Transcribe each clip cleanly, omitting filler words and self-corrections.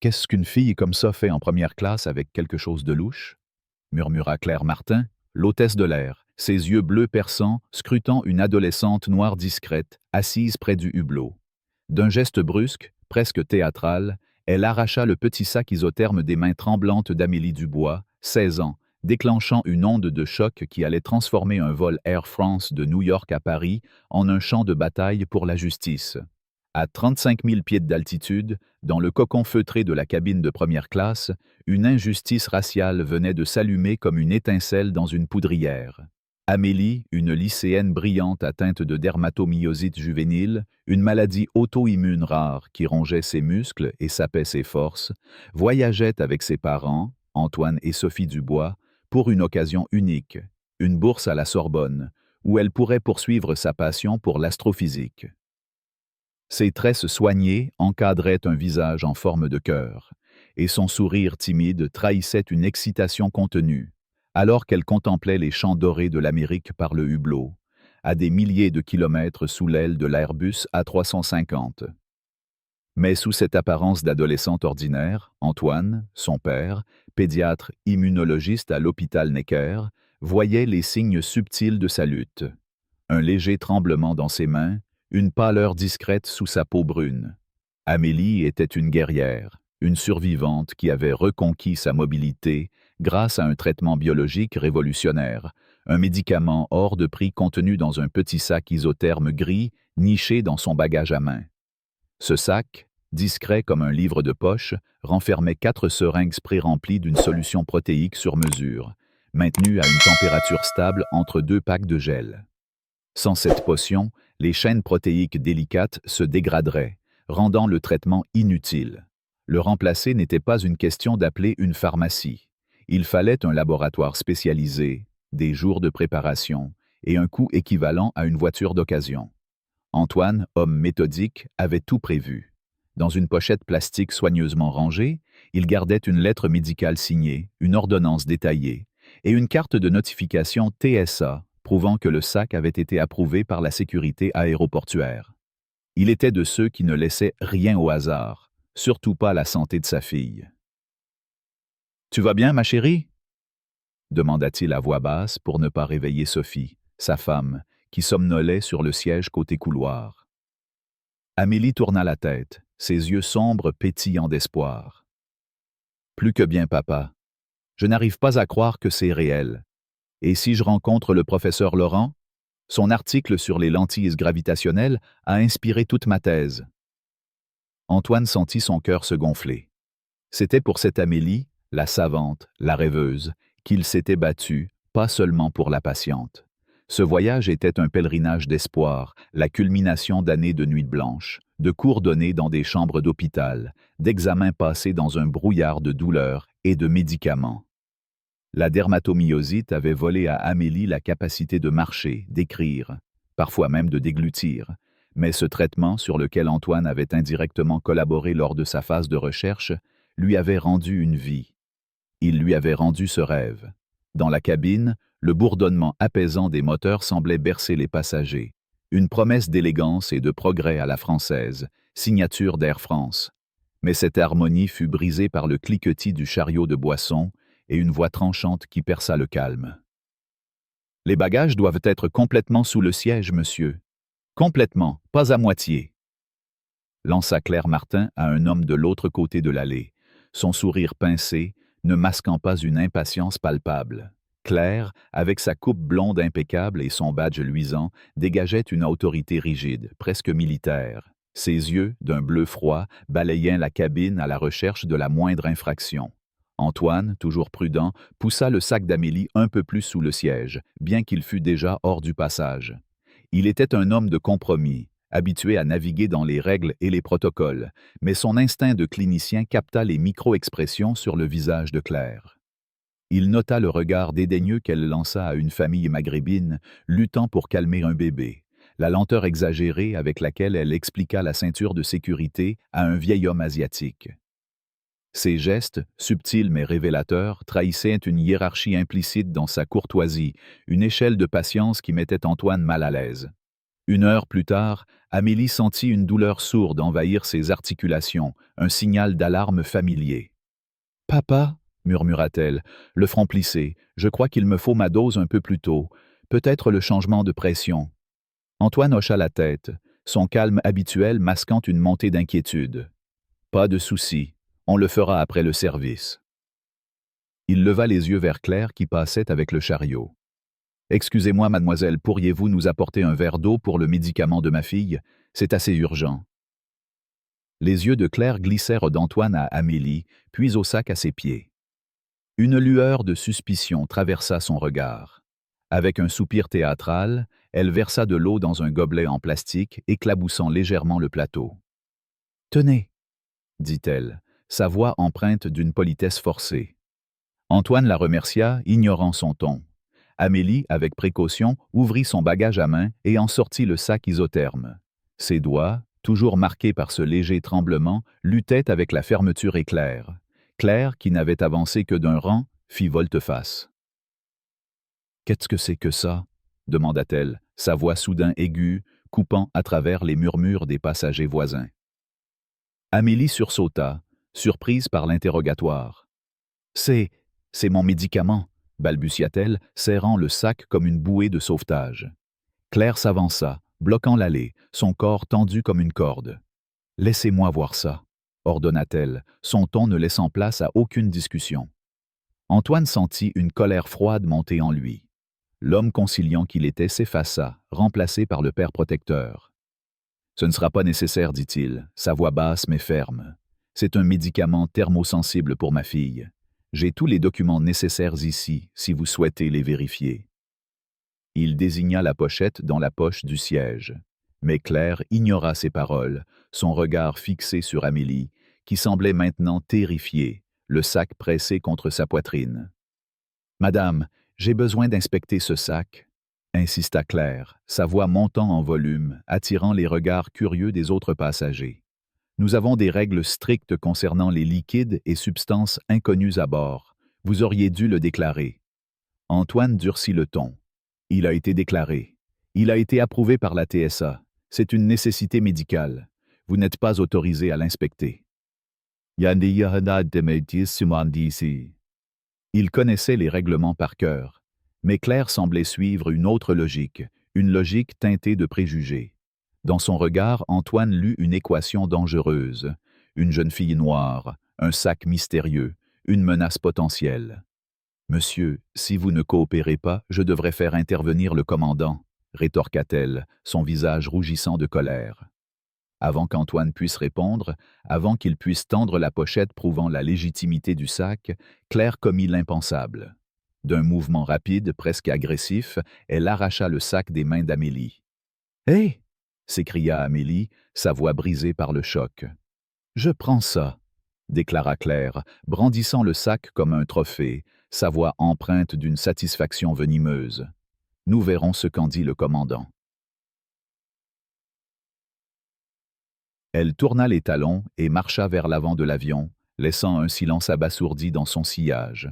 Qu'est-ce qu'une fille comme ça fait en première classe avec quelque chose de louche? Murmura Claire Martin, l'hôtesse de l'air, ses yeux bleus perçants, scrutant une adolescente noire discrète, assise près du hublot. D'un geste brusque, presque théâtral, elle arracha le petit sac isotherme des mains tremblantes d'Amélie Dubois, 16 ans, déclenchant une onde de choc qui allait transformer un vol Air France de New York à Paris en un champ de bataille pour la justice. À 35 000 pieds d'altitude, dans le cocon feutré de la cabine de première classe, une injustice raciale venait de s'allumer comme une étincelle dans une poudrière. Amélie, une lycéenne brillante atteinte de dermatomyosite juvénile, une maladie auto-immune rare qui rongeait ses muscles et sapait ses forces, voyageait avec ses parents, Antoine et Sophie Dubois, pour une occasion unique, une bourse à la Sorbonne, où elle pourrait poursuivre sa passion pour l'astrophysique. Ses tresses soignées encadraient un visage en forme de cœur, et son sourire timide trahissait une excitation contenue, alors qu'elle contemplait les champs dorés de l'Amérique par le hublot, à des milliers de kilomètres sous l'aile de l'Airbus A350. Mais sous cette apparence d'adolescente ordinaire, Antoine, son père, pédiatre immunologiste à l'hôpital Necker, voyait les signes subtils de sa lutte. Un léger tremblement dans ses mains, une pâleur discrète sous sa peau brune. Amélie était une guerrière, une survivante qui avait reconquis sa mobilité grâce à un traitement biologique révolutionnaire, un médicament hors de prix contenu dans un petit sac isotherme gris niché dans son bagage à main. Ce sac, discret comme un livre de poche, renfermait 4 seringues pré-remplies d'une solution protéique sur mesure, maintenue à une température stable entre 2 packs de gel. Sans cette potion, les chaînes protéiques délicates se dégraderaient, rendant le traitement inutile. Le remplacer n'était pas une question d'appeler une pharmacie. Il fallait un laboratoire spécialisé, des jours de préparation et un coût équivalent à une voiture d'occasion. Antoine, homme méthodique, avait tout prévu. Dans une pochette plastique soigneusement rangée, il gardait une lettre médicale signée, une ordonnance détaillée et une carte de notification TSA prouvant que le sac avait été approuvé par la sécurité aéroportuaire. Il était de ceux qui ne laissaient rien au hasard, surtout pas la santé de sa fille. « Tu vas bien, ma chérie ?» demanda-t-il à voix basse pour ne pas réveiller Sophie, sa femme, qui somnolait sur le siège côté couloir. Amélie tourna la tête, ses yeux sombres pétillant d'espoir. « Plus que bien, papa. Je n'arrive pas à croire que c'est réel. Et si je rencontre le professeur Laurent? Son article sur les lentilles gravitationnelles a inspiré toute ma thèse. » Antoine sentit son cœur se gonfler. C'était pour cette Amélie, la savante, la rêveuse, qu'il s'était battu, pas seulement pour la patiente. Ce voyage était un pèlerinage d'espoir, la culmination d'années de nuits blanches, de cours donnés dans des chambres d'hôpital, d'examens passés dans un brouillard de douleurs et de médicaments. La dermatomyosite avait volé à Amélie la capacité de marcher, d'écrire, parfois même de déglutir, mais ce traitement sur lequel Antoine avait indirectement collaboré lors de sa phase de recherche lui avait rendu une vie. Il lui avait rendu ce rêve. Dans la cabine, le bourdonnement apaisant des moteurs semblait bercer les passagers. Une promesse d'élégance et de progrès à la française, signature d'Air France. Mais cette harmonie fut brisée par le cliquetis du chariot de boisson et une voix tranchante qui perça le calme. « Les bagages doivent être complètement sous le siège, monsieur. Complètement, pas à moitié. » lança Claire Martin à un homme de l'autre côté de l'allée, son sourire pincé, ne masquant pas une impatience palpable. Claire, avec sa coupe blonde impeccable et son badge luisant, dégageait une autorité rigide, presque militaire. Ses yeux, d'un bleu froid, balayaient la cabine à la recherche de la moindre infraction. Antoine, toujours prudent, poussa le sac d'Amélie un peu plus sous le siège, bien qu'il fût déjà hors du passage. Il était un homme de compromis, habitué à naviguer dans les règles et les protocoles, mais son instinct de clinicien capta les micro-expressions sur le visage de Claire. Il nota le regard dédaigneux qu'elle lança à une famille maghrébine luttant pour calmer un bébé, la lenteur exagérée avec laquelle elle expliqua la ceinture de sécurité à un vieil homme asiatique. Ses gestes, subtils mais révélateurs, trahissaient une hiérarchie implicite dans sa courtoisie, une échelle de patience qui mettait Antoine mal à l'aise. Une heure plus tard, Amélie sentit une douleur sourde envahir ses articulations, un signal d'alarme familier. « Papa » murmura-t-elle, le front plissé, « je crois qu'il me faut ma dose un peu plus tôt, peut-être le changement de pression. » Antoine hocha la tête, son calme habituel masquant une montée d'inquiétude. « Pas de souci, on le fera après le service. » Il leva les yeux vers Claire qui passait avec le chariot. « Excusez-moi, mademoiselle, pourriez-vous nous apporter un verre d'eau pour le médicament de ma fille? C'est assez urgent. » Les yeux de Claire glissèrent d'Antoine à Amélie, puis au sac à ses pieds. Une lueur de suspicion traversa son regard. Avec un soupir théâtral, elle versa de l'eau dans un gobelet en plastique, éclaboussant légèrement le plateau. « Tenez, » dit-elle, sa voix empreinte d'une politesse forcée. Antoine la remercia, ignorant son ton. Amélie, avec précaution, ouvrit son bagage à main et en sortit le sac isotherme. Ses doigts, toujours marqués par ce léger tremblement, luttaient avec la fermeture éclair. Claire, qui n'avait avancé que d'un rang, fit volte-face. « Qu'est-ce que c'est que ça ?» demanda-t-elle, sa voix soudain aiguë, coupant à travers les murmures des passagers voisins. Amélie sursauta, surprise par l'interrogatoire. « C'est mon médicament », balbutia-t-elle, serrant le sac comme une bouée de sauvetage. Claire s'avança, bloquant l'allée, son corps tendu comme une corde. « Laissez-moi voir ça », ordonna-t-elle, son ton ne laissant place à aucune discussion. Antoine sentit une colère froide monter en lui. L'homme conciliant qu'il était s'effaça, remplacé par le père protecteur. « Ce ne sera pas nécessaire, dit-il, sa voix basse mais ferme. C'est un médicament thermosensible pour ma fille. J'ai tous les documents nécessaires ici, si vous souhaitez les vérifier. » Il désigna la pochette dans la poche du siège. Mais Claire ignora ces paroles, son regard fixé sur Amélie, qui semblait maintenant terrifiée, le sac pressé contre sa poitrine. « Madame, j'ai besoin d'inspecter ce sac, » insista Claire, sa voix montant en volume, attirant les regards curieux des autres passagers. « Nous avons des règles strictes concernant les liquides et substances inconnues à bord. Vous auriez dû le déclarer. » Antoine durcit le ton. « Il a été déclaré. Il a été approuvé par la TSA. C'est une nécessité médicale. Vous n'êtes pas autorisé à l'inspecter. » Il connaissait les règlements par cœur, mais Claire semblait suivre une autre logique, une logique teintée de préjugés. Dans son regard, Antoine lut une équation dangereuse. Une jeune fille noire, un sac mystérieux, une menace potentielle. « Monsieur, si vous ne coopérez pas, je devrais faire intervenir le commandant, » rétorqua-t-elle, son visage rougissant de colère. Avant qu'Antoine puisse répondre, avant qu'il puisse tendre la pochette prouvant la légitimité du sac, Claire commit l'impensable. D'un mouvement rapide, presque agressif, elle arracha le sac des mains d'Amélie. « Hé !» s'écria Amélie, sa voix brisée par le choc. « Je prends ça », déclara Claire, brandissant le sac comme un trophée, sa voix empreinte d'une satisfaction venimeuse. « Nous verrons ce qu'en dit le commandant. » Elle tourna les talons et marcha vers l'avant de l'avion, laissant un silence abasourdi dans son sillage.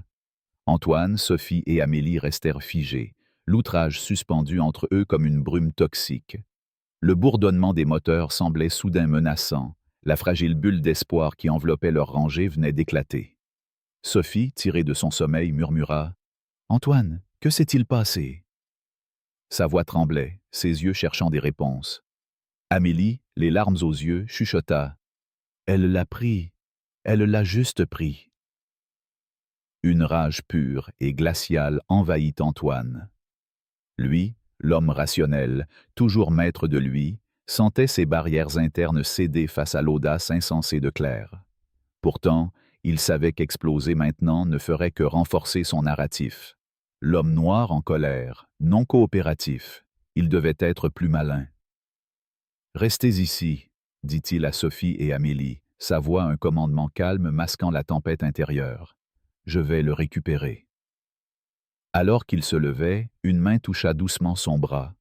Antoine, Sophie et Amélie restèrent figés, l'outrage suspendu entre eux comme une brume toxique. Le bourdonnement des moteurs semblait soudain menaçant, la fragile bulle d'espoir qui enveloppait leur rangée venait d'éclater. Sophie, tirée de son sommeil, murmura « Antoine, que s'est-il passé ?» Sa voix tremblait, ses yeux cherchant des réponses. Amélie, les larmes aux yeux, chuchota « Elle l'a pris, elle l'a juste pris. » Une rage pure et glaciale envahit Antoine. Lui, l'homme rationnel, toujours maître de lui, sentait ses barrières internes céder face à l'audace insensée de Claire. Pourtant, il savait qu'exploser maintenant ne ferait que renforcer son narratif. L'homme noir en colère, non coopératif, il devait être plus malin. « Restez ici, » dit-il à Sophie et Amélie, sa voix un commandement calme masquant la tempête intérieure. « Je vais le récupérer. » Alors qu'il se levait, une main toucha doucement son bras.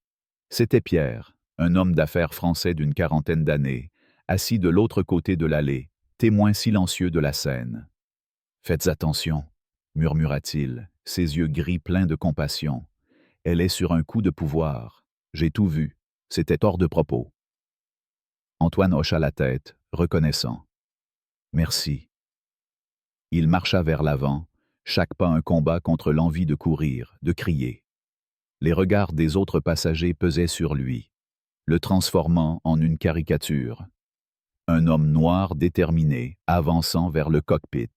C'était Pierre, un homme d'affaires français d'une quarantaine d'années, assis de l'autre côté de l'allée, témoin silencieux de la scène. « Faites attention, » murmura-t-il, ses yeux gris pleins de compassion. « Elle est sur un coup de pouvoir. J'ai tout vu. C'était hors de propos. Antoine hocha la tête, reconnaissant. Merci. Il marcha vers l'avant, chaque pas un combat contre l'envie de courir, de crier. Les regards des autres passagers pesaient sur lui, le transformant en une caricature. Un homme noir déterminé, avançant vers le cockpit.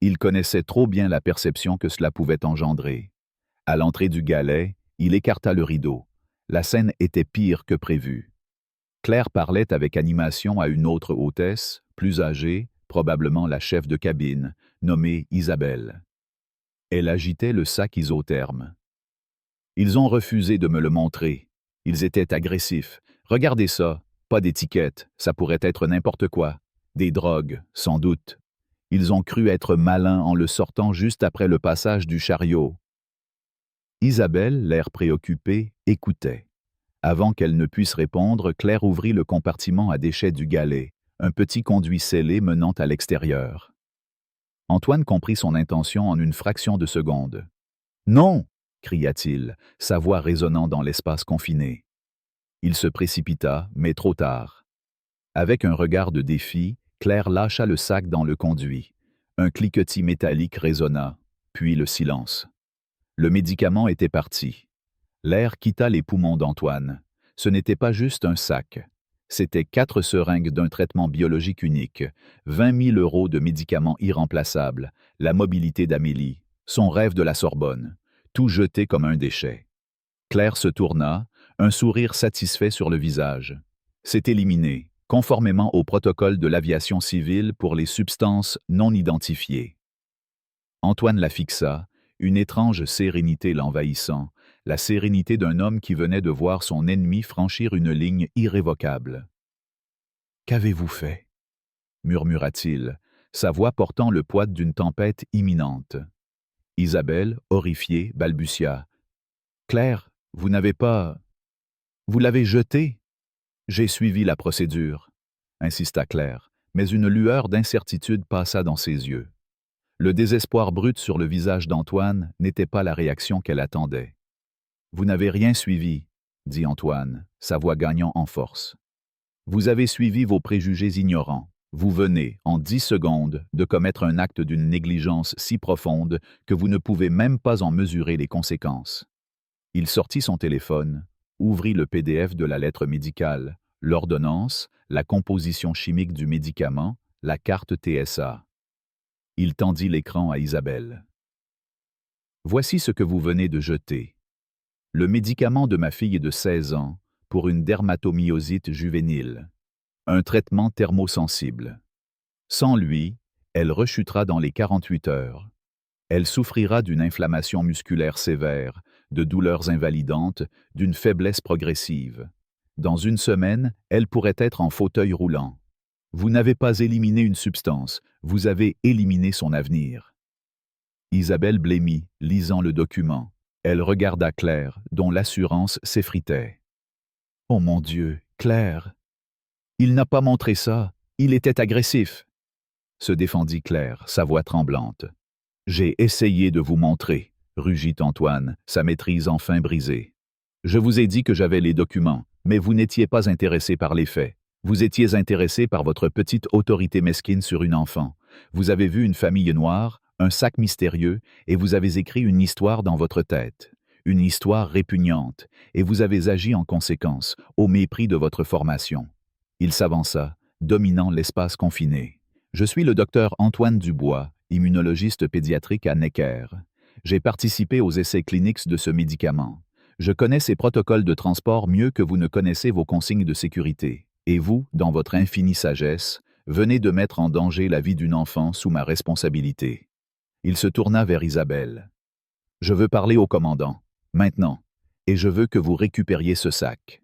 Il connaissait trop bien la perception que cela pouvait engendrer. À l'entrée du galet, il écarta le rideau. La scène était pire que prévu. Claire parlait avec animation à une autre hôtesse, plus âgée, probablement la chef de cabine, nommée Isabelle. Elle agitait le sac isotherme. « Ils ont refusé de me le montrer. Ils étaient agressifs. Regardez ça, pas d'étiquette, ça pourrait être n'importe quoi. Des drogues, sans doute. Ils ont cru être malins en le sortant juste après le passage du chariot. » Isabelle, l'air préoccupé, écoutait. Avant qu'elle ne puisse répondre, Claire ouvrit le compartiment à déchets du galet, un petit conduit scellé menant à l'extérieur. Antoine comprit son intention en une fraction de seconde. « Non !» cria-t-il, sa voix résonnant dans l'espace confiné. Il se précipita, mais trop tard. Avec un regard de défi, Claire lâcha le sac dans le conduit. Un cliquetis métallique résonna, puis le silence. Le médicament était parti. L'air quitta les poumons d'Antoine. Ce n'était pas juste un sac. C'était 4 seringues d'un traitement biologique unique, 20 000 € de médicaments irremplaçables, la mobilité d'Amélie, son rêve de la Sorbonne, tout jeté comme un déchet. Claire se tourna, un sourire satisfait sur le visage. C'est éliminé, conformément au protocole de l'aviation civile pour les substances non identifiées. Antoine la fixa, une étrange sérénité l'envahissant, la sérénité d'un homme qui venait de voir son ennemi franchir une ligne irrévocable. « Qu'avez-vous fait » murmura-t-il, sa voix portant le poids d'une tempête imminente. Isabelle, horrifiée, balbutia. « Claire, vous n'avez pas... Vous l'avez jeté ?»« J'ai suivi la procédure, » insista Claire, mais une lueur d'incertitude passa dans ses yeux. Le désespoir brut sur le visage d'Antoine n'était pas la réaction qu'elle attendait. « Vous n'avez rien suivi, » dit Antoine, sa voix gagnant en force. « Vous avez suivi vos préjugés ignorants. Vous venez, en 10 secondes, de commettre un acte d'une négligence si profonde que vous ne pouvez même pas en mesurer les conséquences. » Il sortit son téléphone, ouvrit le PDF de la lettre médicale, l'ordonnance, la composition chimique du médicament, la carte TSA. Il tendit l'écran à Isabelle. « Voici ce que vous venez de jeter. Le médicament de ma fille de 16 ans pour une dermatomyosite juvénile. Un traitement thermosensible. Sans lui, elle rechutera dans les 48 heures. Elle souffrira d'une inflammation musculaire sévère, de douleurs invalidantes, d'une faiblesse progressive. Dans une semaine, elle pourrait être en fauteuil roulant. Vous n'avez pas éliminé une substance, vous avez éliminé son avenir. » Isabelle blêmit, lisant le document. Elle regarda Claire, dont l'assurance s'effritait. « Oh mon Dieu, Claire! Il n'a pas montré ça, il était agressif. » se défendit Claire, sa voix tremblante. « J'ai essayé de vous montrer, » rugit Antoine, sa maîtrise enfin brisée. « Je vous ai dit que j'avais les documents, mais vous n'étiez pas intéressé par les faits. Vous étiez intéressé par votre petite autorité mesquine sur une enfant. Vous avez vu une famille noire, un sac mystérieux, et vous avez écrit une histoire dans votre tête. Une histoire répugnante, et vous avez agi en conséquence, au mépris de votre formation. » Il s'avança, dominant l'espace confiné. « Je suis le docteur Antoine Dubois, immunologiste pédiatrique à Necker. J'ai participé aux essais cliniques de ce médicament. Je connais ses protocoles de transport mieux que vous ne connaissez vos consignes de sécurité. Et vous, dans votre infinie sagesse, venez de mettre en danger la vie d'une enfant sous ma responsabilité. » Il se tourna vers Isabelle. « Je veux parler au commandant, maintenant, et je veux que vous récupériez ce sac. »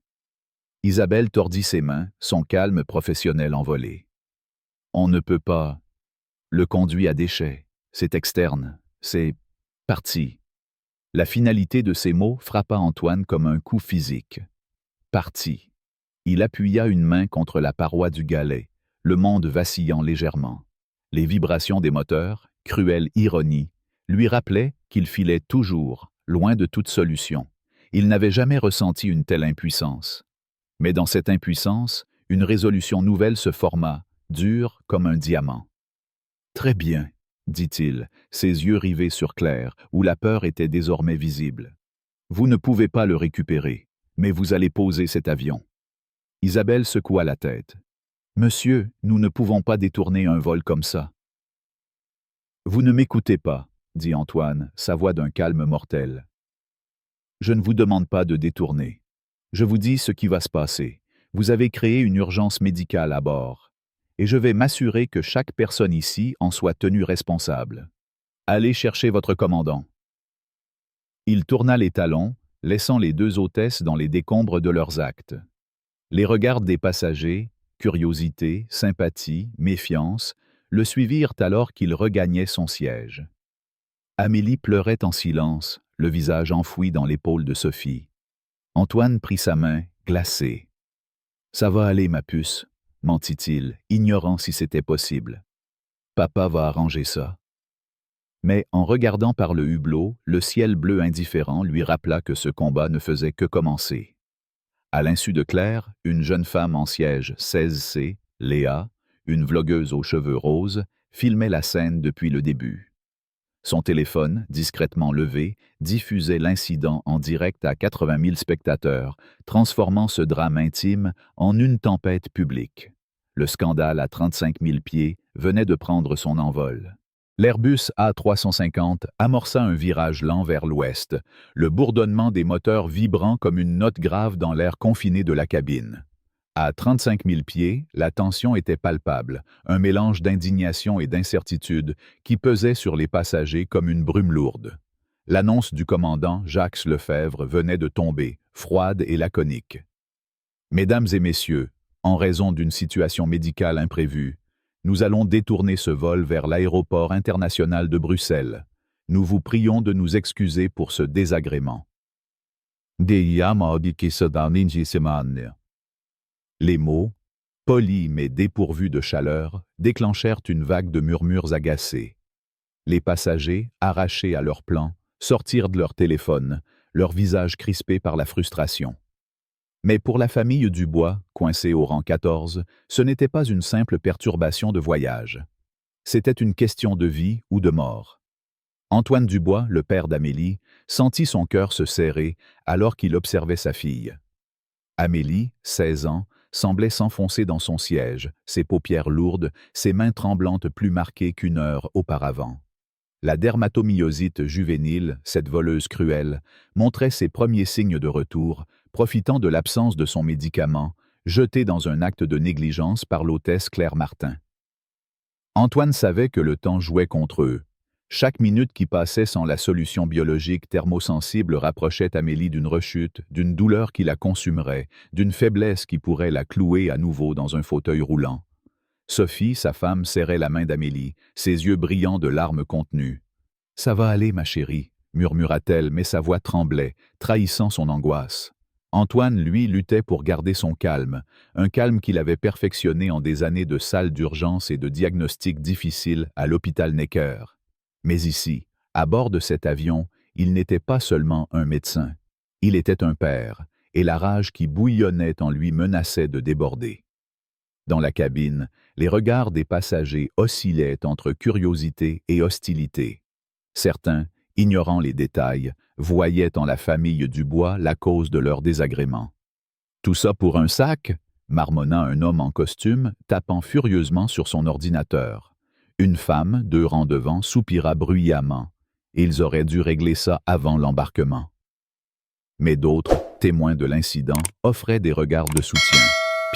Isabelle tordit ses mains, son calme professionnel envolé. « On ne peut pas. Le conduit à déchets, c'est externe, c'est parti. » La finalité de ces mots frappa Antoine comme un coup physique. Parti. Il appuya une main contre la paroi du galet, le monde vacillant légèrement. Les vibrations des moteurs, cruelle ironie, lui rappelaient qu'il filait toujours, loin de toute solution. Il n'avait jamais ressenti une telle impuissance. Mais dans cette impuissance, une résolution nouvelle se forma, dure comme un diamant. Très bien, dit-il, ses yeux rivés sur Claire, où la peur était désormais visible. Vous ne pouvez pas le récupérer, mais vous allez poser cet avion. Isabelle secoua la tête. Monsieur, nous ne pouvons pas détourner un vol comme ça. Vous ne m'écoutez pas, dit Antoine, sa voix d'un calme mortel. Je ne vous demande pas de détourner. Je vous dis ce qui va se passer. Vous avez créé une urgence médicale à bord. Et je vais m'assurer que chaque personne ici en soit tenue responsable. Allez chercher votre commandant. Il tourna les talons, laissant les deux hôtesses dans les décombres de leurs actes. Les regards des passagers, curiosité, sympathie, méfiance, le suivirent alors qu'il regagnait son siège. Amélie pleurait en silence, le visage enfoui dans l'épaule de Sophie. Antoine prit sa main, glacé. « Ça va aller, ma puce, » mentit-il, ignorant si c'était possible. « Papa va arranger ça. » Mais en regardant par le hublot, le ciel bleu indifférent lui rappela que ce combat ne faisait que commencer. À l'insu de Claire, une jeune femme en siège 16C, Léa, une vlogueuse aux cheveux roses, filmait la scène depuis le début. Son téléphone, discrètement levé, diffusait l'incident en direct à 80 000 spectateurs, transformant ce drame intime en une tempête publique. Le scandale à 35 000 pieds venait de prendre son envol. L'Airbus A350 amorça un virage lent vers l'ouest, le bourdonnement des moteurs vibrant comme une note grave dans l'air confiné de la cabine. À 35 000 pieds, la tension était palpable, un mélange d'indignation et d'incertitude qui pesait sur les passagers comme une brume lourde. L'annonce du commandant Jacques Lefebvre venait de tomber, froide et laconique. « Mesdames et messieurs, en raison d'une situation médicale imprévue, nous allons détourner ce vol vers l'aéroport international de Bruxelles. Nous vous prions de nous excuser pour ce désagrément. » Les mots, polis mais dépourvus de chaleur, déclenchèrent une vague de murmures agacés. Les passagers, arrachés à leur plan, sortirent de leur téléphone, leur visage crispé par la frustration. Mais pour la famille Dubois, coincée au rang 14, ce n'était pas une simple perturbation de voyage. C'était une question de vie ou de mort. Antoine Dubois, le père d'Amélie, sentit son cœur se serrer alors qu'il observait sa fille. Amélie, 16 ans, semblait s'enfoncer dans son siège, ses paupières lourdes, ses mains tremblantes plus marquées qu'une heure auparavant. La dermatomyosite juvénile, cette voleuse cruelle, montrait ses premiers signes de retour, profitant de l'absence de son médicament, jeté dans un acte de négligence par l'hôtesse Claire Martin. Antoine savait que le temps jouait contre eux. Chaque minute qui passait sans la solution biologique thermosensible rapprochait Amélie d'une rechute, d'une douleur qui la consumerait, d'une faiblesse qui pourrait la clouer à nouveau dans un fauteuil roulant. Sophie, sa femme, serrait la main d'Amélie, ses yeux brillants de larmes contenues. « Ça va aller, ma chérie », murmura-t-elle, mais sa voix tremblait, trahissant son angoisse. Antoine, lui, luttait pour garder son calme, un calme qu'il avait perfectionné en des années de salles d'urgence et de diagnostics difficiles à l'hôpital Necker. Mais ici, à bord de cet avion, il n'était pas seulement un médecin. Il était un père, et la rage qui bouillonnait en lui menaçait de déborder. Dans la cabine, les regards des passagers oscillaient entre curiosité et hostilité. Certains, ignorant les détails, voyaient en la famille Dubois la cause de leur désagrément. « Tout ça pour un sac ?» marmonna un homme en costume, tapant furieusement sur son ordinateur. Une femme, 2 rangs devant, soupira bruyamment. Ils auraient dû régler ça avant l'embarquement. Mais d'autres, témoins de l'incident, offraient des regards de soutien.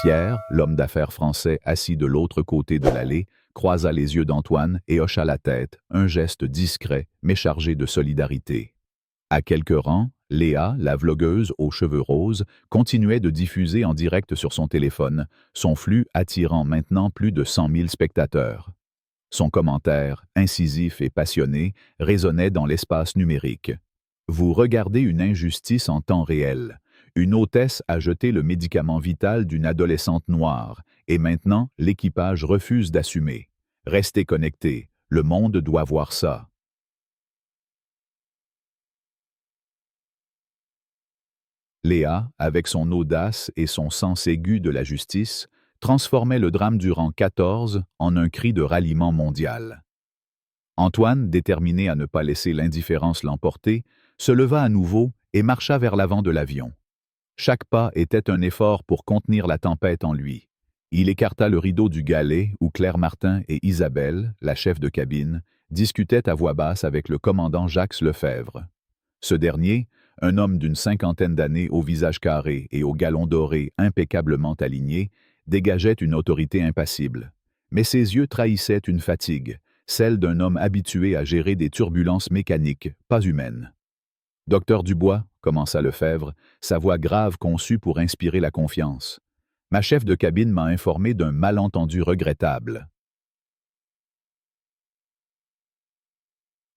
Pierre, l'homme d'affaires français assis de l'autre côté de l'allée, croisa les yeux d'Antoine et hocha la tête, un geste discret mais chargé de solidarité. À quelques rangs, Léa, la vlogueuse aux cheveux roses, continuait de diffuser en direct sur son téléphone, son flux attirant maintenant plus de 100 000 spectateurs. Son commentaire, incisif et passionné, résonnait dans l'espace numérique. « Vous regardez une injustice en temps réel. Une hôtesse a jeté le médicament vital d'une adolescente noire, et maintenant l'équipage refuse d'assumer. Restez connectés, le monde doit voir ça. » Léa, avec son audace et son sens aigu de la justice, transformait le drame du rang 14 en un cri de ralliement mondial. Antoine, déterminé à ne pas laisser l'indifférence l'emporter, se leva à nouveau et marcha vers l'avant de l'avion. Chaque pas était un effort pour contenir la tempête en lui. Il écarta le rideau du galet où Claire Martin et Isabelle, la chef de cabine, discutaient à voix basse avec le commandant Jacques Lefebvre. Ce dernier, un homme d'une cinquantaine d'années au visage carré et au galon doré impeccablement aligné, dégageait une autorité impassible. Mais ses yeux trahissaient une fatigue, celle d'un homme habitué à gérer des turbulences mécaniques, pas humaines. « Docteur Dubois, » commença Lefebvre, sa voix grave conçue pour inspirer la confiance. « Ma chef de cabine m'a informé d'un malentendu regrettable. »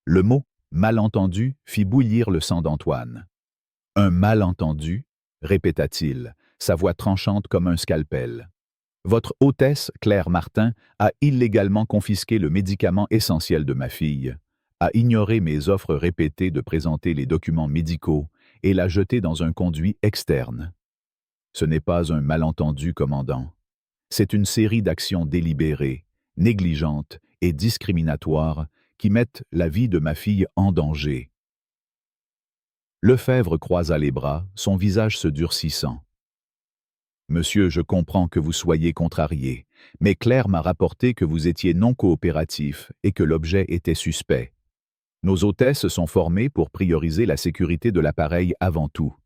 Le mot « malentendu » fit bouillir le sang d'Antoine. « Un malentendu » répéta-t-il, sa voix tranchante comme un scalpel. « Votre hôtesse, Claire Martin, a illégalement confisqué le médicament essentiel de ma fille, a ignoré mes offres répétées de présenter les documents médicaux et l'a jeté dans un conduit externe. Ce n'est pas un malentendu, commandant. C'est une série d'actions délibérées, négligentes et discriminatoires qui mettent la vie de ma fille en danger. » Lefebvre croisa les bras, son visage se durcissant. « Monsieur, je comprends que vous soyez contrarié, mais Claire m'a rapporté que vous étiez non coopératif et que l'objet était suspect. Nos hôtesses sont formées pour prioriser la sécurité de l'appareil avant tout. »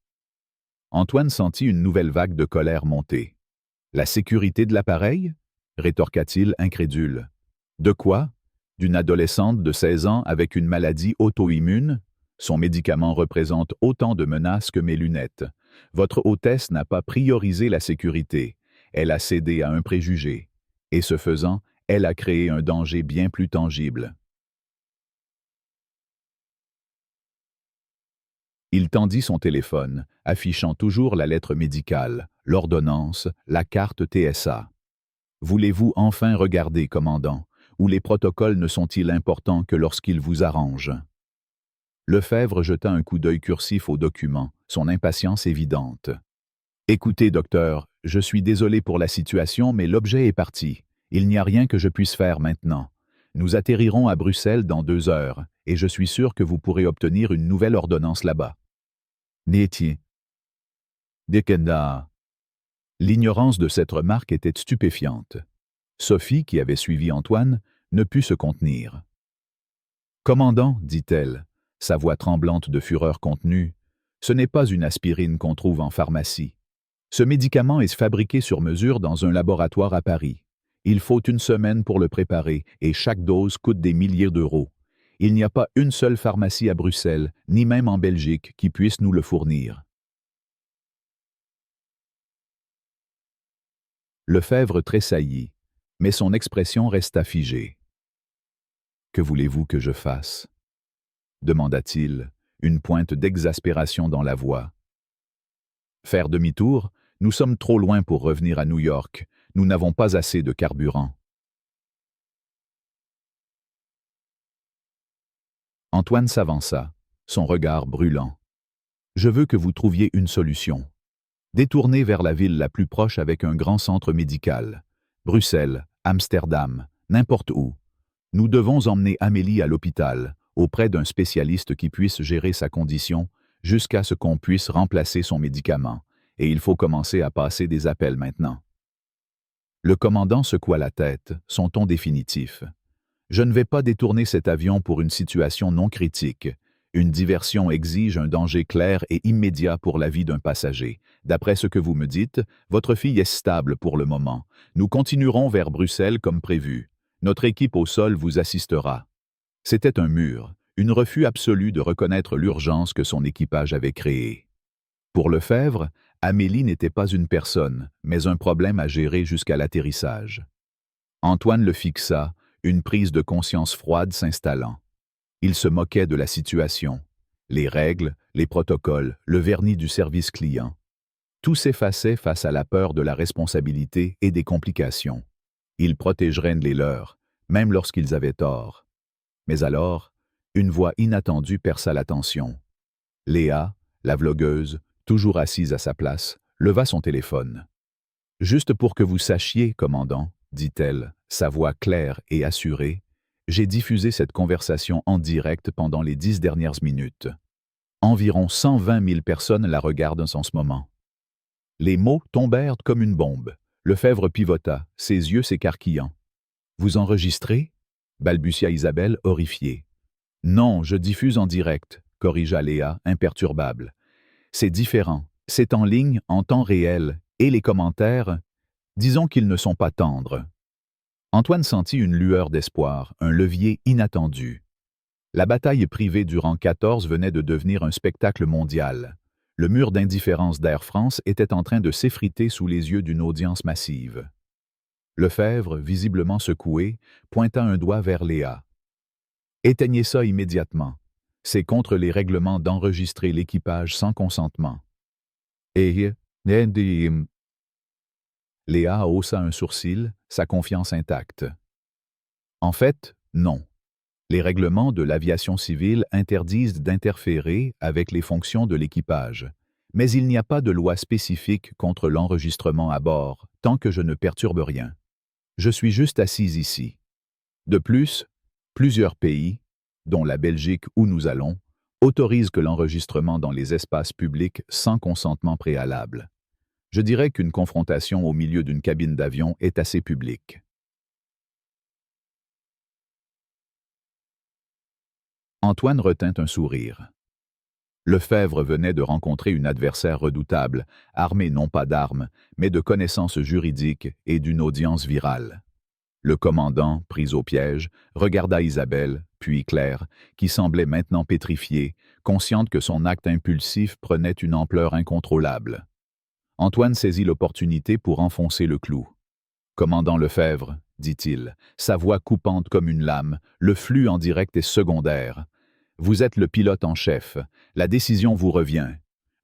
Antoine sentit une nouvelle vague de colère monter. « La sécurité de l'appareil » rétorqua-t-il incrédule. « De quoi? D'une adolescente de 16 ans avec une maladie auto-immune? Son médicament représente autant de menaces que mes lunettes. Votre hôtesse n'a pas priorisé la sécurité. Elle a cédé à un préjugé. Et ce faisant, elle a créé un danger bien plus tangible. » Il tendit son téléphone, affichant toujours la lettre médicale, l'ordonnance, la carte TSA. « Voulez-vous enfin regarder, commandant, ou les protocoles ne sont-ils importants que lorsqu'ils vous arrangent ?» Lefebvre jeta un coup d'œil cursif au document, son impatience évidente. « Écoutez, docteur, je suis désolé pour la situation, mais l'objet est parti. Il n'y a rien que je puisse faire maintenant. Nous atterrirons à Bruxelles dans 2 heures, et je suis sûr que vous pourrez obtenir une nouvelle ordonnance là-bas. » Nétier. Dekenda. L'ignorance de cette remarque était stupéfiante. Sophie, qui avait suivi Antoine, ne put se contenir. « Commandant, dit-elle, sa voix tremblante de fureur contenue, ce n'est pas une aspirine qu'on trouve en pharmacie. Ce médicament est fabriqué sur mesure dans un laboratoire à Paris. Il faut 1 semaine pour le préparer et chaque dose coûte des milliers d'euros. Il n'y a pas une seule pharmacie à Bruxelles, ni même en Belgique, qui puisse nous le fournir. » Lefebvre tressaillit, mais son expression resta figée. « Que voulez-vous que je fasse ?» demanda-t-il, une pointe d'exaspération dans la voix. « Faire demi-tour? Nous sommes trop loin pour revenir à New York. Nous n'avons pas assez de carburant. » Antoine s'avança, son regard brûlant. « Je veux que vous trouviez une solution. Détournez vers la ville la plus proche avec un grand centre médical. Bruxelles, Amsterdam, n'importe où. Nous devons emmener Amélie à l'hôpital, auprès d'un spécialiste qui puisse gérer sa condition, jusqu'à ce qu'on puisse remplacer son médicament, et il faut commencer à passer des appels maintenant. » Le commandant secoua la tête, son ton définitif. « Je ne vais pas détourner cet avion pour une situation non critique. Une diversion exige un danger clair et immédiat pour la vie d'un passager. D'après ce que vous me dites, votre fille est stable pour le moment. Nous continuerons vers Bruxelles comme prévu. Notre équipe au sol vous assistera. » C'était un mur, une refus absolu de reconnaître l'urgence que son équipage avait créée. Pour Lefebvre, Amélie n'était pas une personne, mais un problème à gérer jusqu'à l'atterrissage. Antoine le fixa, une prise de conscience froide s'installant. Il se moquait de la situation. Les règles, les protocoles, le vernis du service client. Tout s'effaçait face à la peur de la responsabilité et des complications. Ils protégeraient les leurs, même lorsqu'ils avaient tort. Mais alors, une voix inattendue perça l'attention. Léa, la vlogueuse, toujours assise à sa place, leva son téléphone. « Juste pour que vous sachiez, commandant, dit-elle, sa voix claire et assurée, j'ai diffusé cette conversation en direct pendant les 10 dernières minutes. Environ 120 000 personnes la regardent en ce moment. » Les mots tombèrent comme une bombe. Lefebvre pivota, ses yeux s'écarquillant. « Vous enregistrez » balbutia Isabelle, horrifiée. « Non, je diffuse en direct » corrigea Léa, imperturbable. « C'est différent. C'est en ligne, en temps réel, et les commentaires, disons qu'ils ne sont pas tendres. » Antoine sentit une lueur d'espoir, un levier inattendu. La bataille privée durant 14 venait de devenir un spectacle mondial. Le mur d'indifférence d'Air France était en train de s'effriter sous les yeux d'une audience massive. Lefebvre, visiblement secoué, pointa un doigt vers Léa. « Éteignez ça immédiatement. C'est contre les règlements d'enregistrer l'équipage sans consentement. » Et Léa haussa un sourcil, sa confiance intacte. « En fait, non. Les règlements de l'aviation civile interdisent d'interférer avec les fonctions de l'équipage, mais il n'y a pas de loi spécifique contre l'enregistrement à bord, tant que je ne perturbe rien. Je suis juste assise ici. De plus, plusieurs pays, dont la Belgique où nous allons, autorisent que l'enregistrement dans les espaces publics sans consentement préalable. Je dirais qu'une confrontation au milieu d'une cabine d'avion est assez publique. » Antoine retint un sourire. Lefebvre venait de rencontrer une adversaire redoutable, armée non pas d'armes, mais de connaissances juridiques et d'une audience virale. Le commandant, pris au piège, regarda Isabelle, puis Claire, qui semblait maintenant pétrifiée, consciente que son acte impulsif prenait une ampleur incontrôlable. Antoine saisit l'opportunité pour enfoncer le clou. « Commandant Lefebvre, » dit-il, sa voix coupante comme une lame, le flux en direct est secondaire. Vous êtes le pilote en chef. La décision vous revient.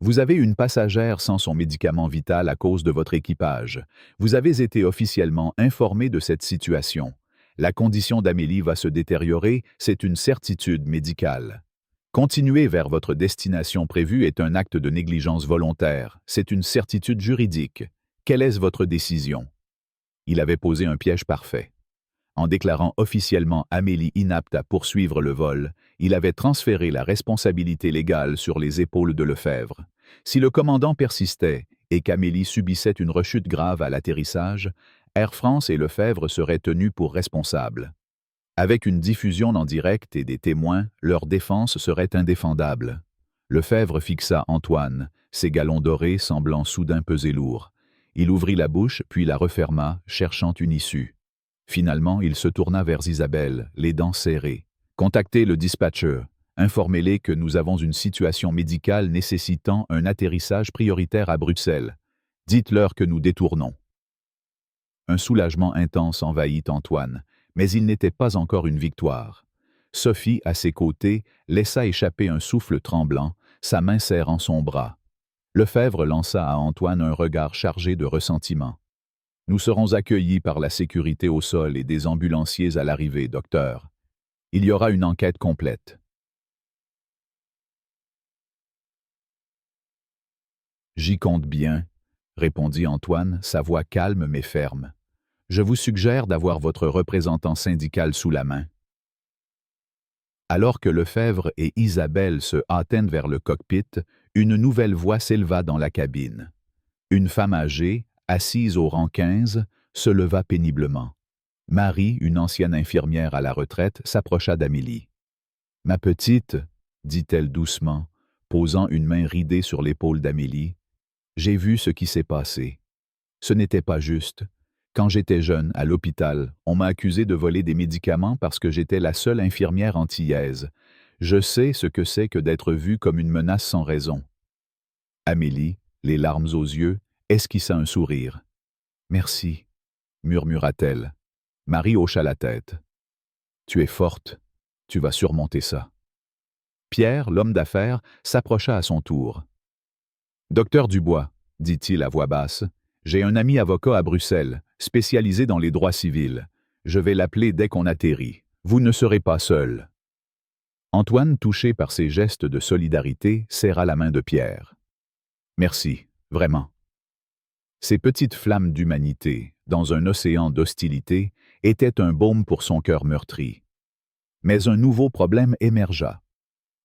Vous avez une passagère sans son médicament vital à cause de votre équipage. Vous avez été officiellement informé de cette situation. La condition d'Amélie va se détériorer, c'est une certitude médicale. Continuer vers votre destination prévue est un acte de négligence volontaire. C'est une certitude juridique. Quelle est votre décision? » Il avait posé un piège parfait. En déclarant officiellement Amélie inapte à poursuivre le vol, il avait transféré la responsabilité légale sur les épaules de Lefebvre. Si le commandant persistait et qu'Amélie subissait une rechute grave à l'atterrissage, Air France et Lefebvre seraient tenus pour responsables. Avec une diffusion en direct et des témoins, leur défense serait indéfendable. Lefebvre fixa Antoine, ses galons dorés semblant soudain peser lourd. Il ouvrit la bouche puis la referma, cherchant une issue. Finalement, il se tourna vers Isabelle, les dents serrées. « Contactez le dispatcher. Informez-les que nous avons une situation médicale nécessitant un atterrissage prioritaire à Bruxelles. Dites-leur que nous détournons. » Un soulagement intense envahit Antoine, mais il n'était pas encore une victoire. Sophie, à ses côtés, laissa échapper un souffle tremblant, sa main serrant son bras. Lefebvre lança à Antoine un regard chargé de ressentiment. « Nous serons accueillis par la sécurité au sol et des ambulanciers à l'arrivée, docteur. Il y aura une enquête complète. » « J'y compte bien, » répondit Antoine, sa voix calme mais ferme. « Je vous suggère d'avoir votre représentant syndical sous la main. » Alors que Lefebvre et Isabelle se hâtèrent vers le cockpit, une nouvelle voix s'éleva dans la cabine. Une femme âgée, assise au rang 15, se leva péniblement. Marie, une ancienne infirmière à la retraite, s'approcha d'Amélie. « Ma petite, » dit-elle doucement, posant une main ridée sur l'épaule d'Amélie, « j'ai vu ce qui s'est passé. Ce n'était pas juste. Quand j'étais jeune, à l'hôpital, on m'a accusé de voler des médicaments parce que j'étais la seule infirmière antillaise. Je sais ce que c'est que d'être vue comme une menace sans raison. » Amélie, les larmes aux yeux, esquissa un sourire. « Merci, » murmura-t-elle. Marie hocha la tête. « Tu es forte, tu vas surmonter ça. » Pierre, l'homme d'affaires, s'approcha à son tour. « Docteur Dubois, » dit-il à voix basse, « j'ai un ami avocat à Bruxelles, spécialisé dans les droits civils. Je vais l'appeler dès qu'on atterrit. Vous ne serez pas seul. » Antoine, touché par ces gestes de solidarité, serra la main de Pierre. Merci, vraiment. Ces petites flammes d'humanité, dans un océan d'hostilité, étaient un baume pour son cœur meurtri. Mais un nouveau problème émergea.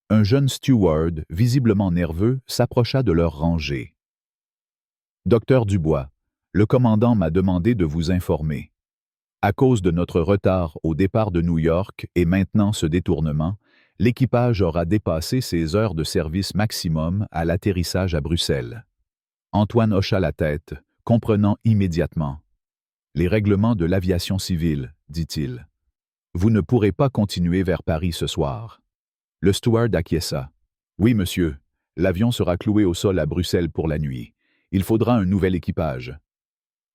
Un jeune steward, visiblement nerveux, s'approcha de leur rangée. Docteur Dubois, le commandant m'a demandé de vous informer. À cause de notre retard au départ de New York et maintenant ce détournement, l'équipage aura dépassé ses heures de service maximum à l'atterrissage à Bruxelles. Antoine hocha la tête, comprenant immédiatement. Les règlements de l'aviation civile, dit-il. Vous ne pourrez pas continuer vers Paris ce soir. Le steward acquiesça. Oui, monsieur. L'avion sera cloué au sol à Bruxelles pour la nuit. Il faudra un nouvel équipage.